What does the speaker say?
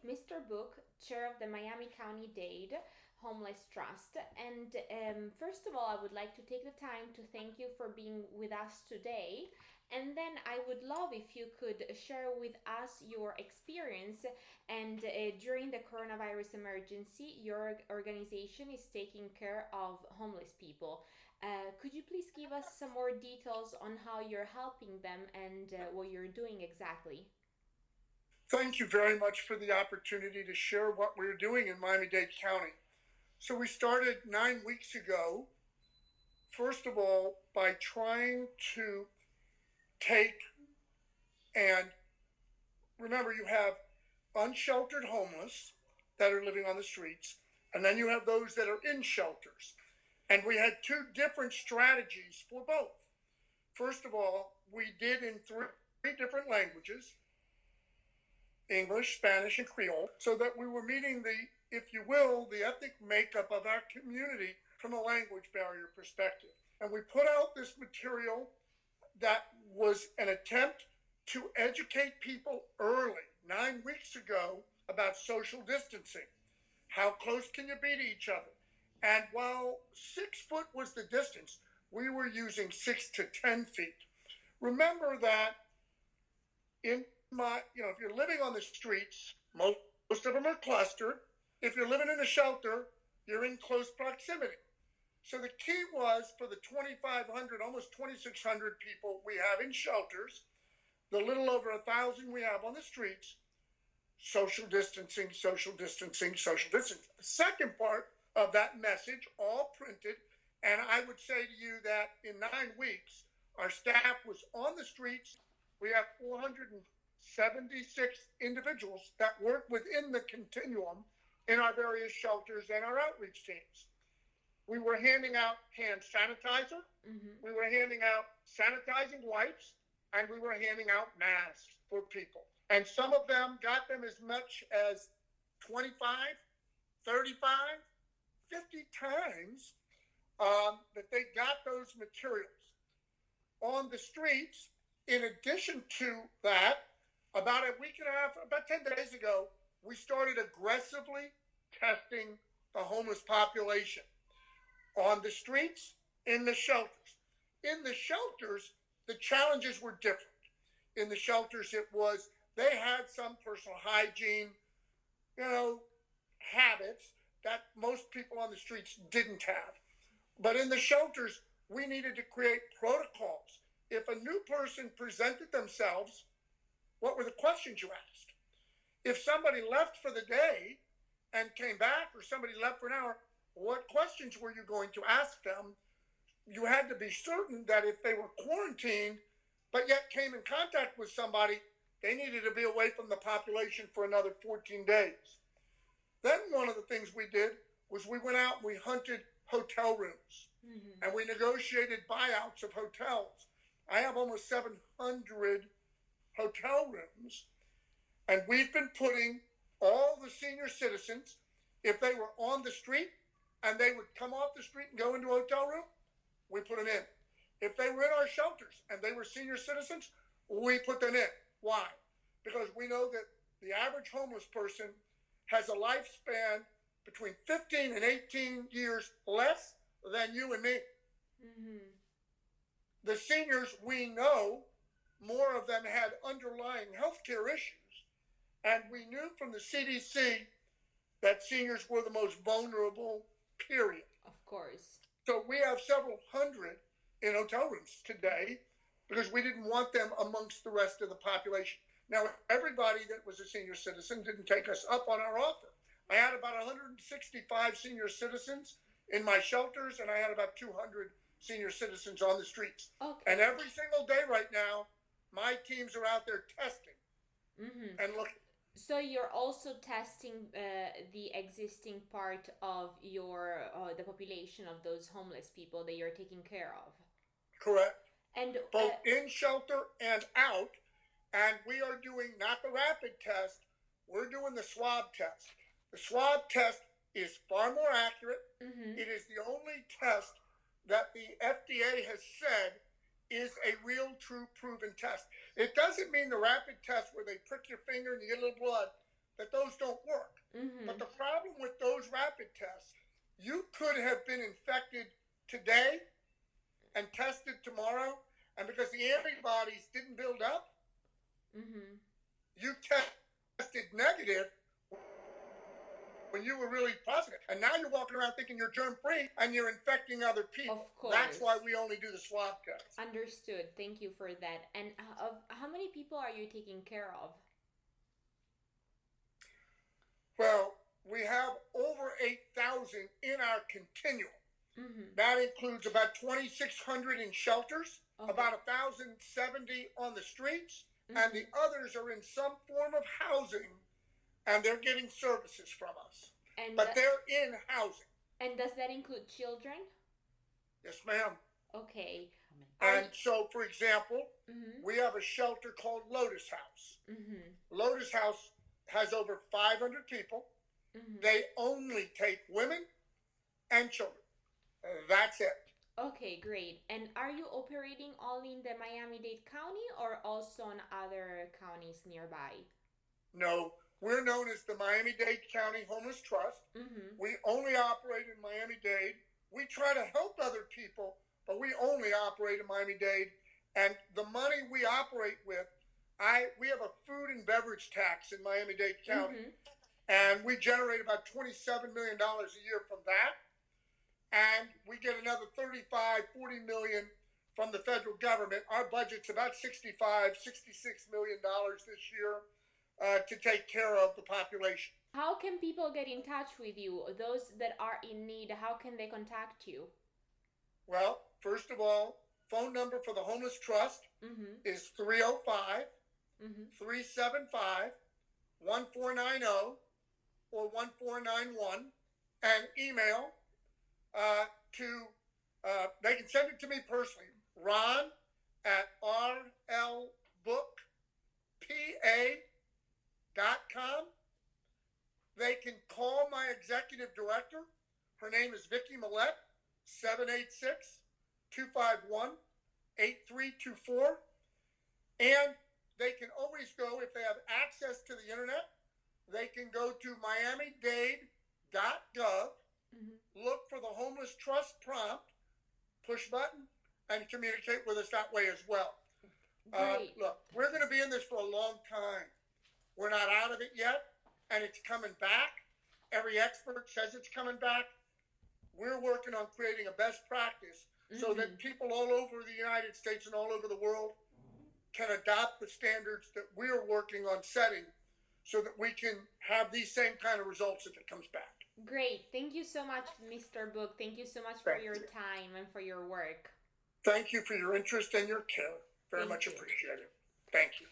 Mr. Book, chair of the Miami County Dade Homeless Trust. And first of all, I would like to take the time to thank you for being with us today. And then I would love if you could share with us your experience. And during the coronavirus emergency, your organization is taking care of homeless people. Could you please give us some more details on how you're helping them and what you're doing exactly? Thank you very much for the opportunity to share what we're doing in Miami-Dade County. So we started 9 weeks ago, first of all, by trying to take and remember you have unsheltered homeless that are living on the streets, and then you have those that are in shelters. And we had two different strategies for both. First of all, we did in three different languages, English, Spanish, and Creole, so that we were meeting if you will, the ethnic makeup of our community from a language barrier perspective. And we put out this material that was an attempt to educate people early, 9 weeks ago, about social distancing. How close can you be to each other? And while 6 foot was the distance, we were using 6 to 10 feet. Remember that if you're living on the streets, most of them are clustered. If you're living in a shelter, you're in close proximity. So the key was for the 2,500, almost 2,600 people we have in shelters, the little over 1,000 we have on the streets, social distancing, social distancing, social distancing. The second part of that message, all printed, and I would say to you that in 9 weeks, our staff was on the streets. We have 476 individuals that work within the continuum in our various shelters and our outreach teams. We were handing out hand sanitizer, we were handing out sanitizing wipes, and we were handing out masks for people. And some of them got them as much as 25, 35, 50 times that they got those materials. On the streets, in addition to that, about a week and a half, about 10 days ago, we started aggressively testing the homeless population on the streets, in the shelters. In the shelters, the challenges were different. In the shelters, it was they had some personal hygiene, habits that most people on the streets didn't have. But in the shelters, we needed to create protocols. If a new person presented themselves, what were the questions you asked? If somebody left for the day and came back, or somebody left for an hour, what questions were you going to ask them? You had to be certain that if they were quarantined, but yet came in contact with somebody, they needed to be away from the population for another 14 days. Then one of the things we did was we went out and we hunted hotel rooms, and we negotiated buyouts of hotels. I have almost 700 hotel rooms, and we've been putting all the senior citizens, if they were on the street and they would come off the street and go into a hotel room, we put them in. If they were in our shelters and they were senior citizens, we put them in. Why? Because we know that the average homeless person has a lifespan between 15 and 18 years less than you and me. The seniors, we know, more of them had underlying healthcare issues. And we knew from the CDC that seniors were the most vulnerable, period. Of course. So we have several hundred in hotel rooms today because we didn't want them amongst the rest of the population. Now, everybody that was a senior citizen didn't take us up on our offer. I had about 165 senior citizens in my shelters, and I had about 200 senior citizens on the streets. Okay. And every single day right now, my teams are out there testing and looking. So you're also testing the existing part of your the population of those homeless people that you're taking care of. Correct. And both in shelter and out. And we are doing not the rapid test, we're doing the swab test. The swab test is far more accurate. It is the only test that the FDA has said is a real, true, proven test. It doesn't mean the rapid test where they prick your finger and you get a little blood. that those don't work. But the problem with those rapid tests, you could have been infected today and tested tomorrow, and because the antibodies didn't build up, you tested negative when you were really positive. And now you're walking around thinking you're germ-free and you're infecting other people. Of course. That's why we only do the swab test. Understood. Thank you for that. And how many people are you taking care of? Well, we have over 8,000 in our continuum. That includes about 2,600 in shelters, about 1,070 on the streets, and the others are in some form of housing, and they're getting services from us. But they're in housing. And does that include children? Yes, ma'am. Okay. And so, for example, we have a shelter called Lotus House. Lotus House has over 500 people. They only take women and children. That's it. Okay, great. And are you operating only in the Miami-Dade County or also in other counties nearby? No, we're known as the Miami-Dade County Homeless Trust. We only operate in Miami-Dade. We try to help other people, but we only operate in Miami-Dade. And the money we operate with, we have a food and beverage tax in Miami-Dade County. And we generate about $27 million a year from that. And we get another 35, 40 million from the federal government. Our budget's about $65, $66 million this year to take care of the population. How can people get in touch with you? Those that are in need, how can they contact you? Well, first of all, phone number for the Homeless Trust is 305 375 1490 or 1491, and email they can send it to me personally, Ron at rlbookpa.com. They can call my executive director. Her name is Vicki Millette, 786-251-8324. And they can always go, if they have access to the internet, they can go to miamidade.gov, look for the Homeless Trust prompt, push button, and communicate with us that way as well. Look, we're going to be in this for a long time. We're not out of it yet, and it's coming back. Every expert says it's coming back. We're working on creating a best practice so that people all over the United States and all over the world can adopt the standards that we're working on setting so that we can have these same kind of results if it comes back. Great. Thank you so much, Mr. Book. Thank you so much for your time and for your work. Thank you for your interest and your care. Very much appreciated. Thank you.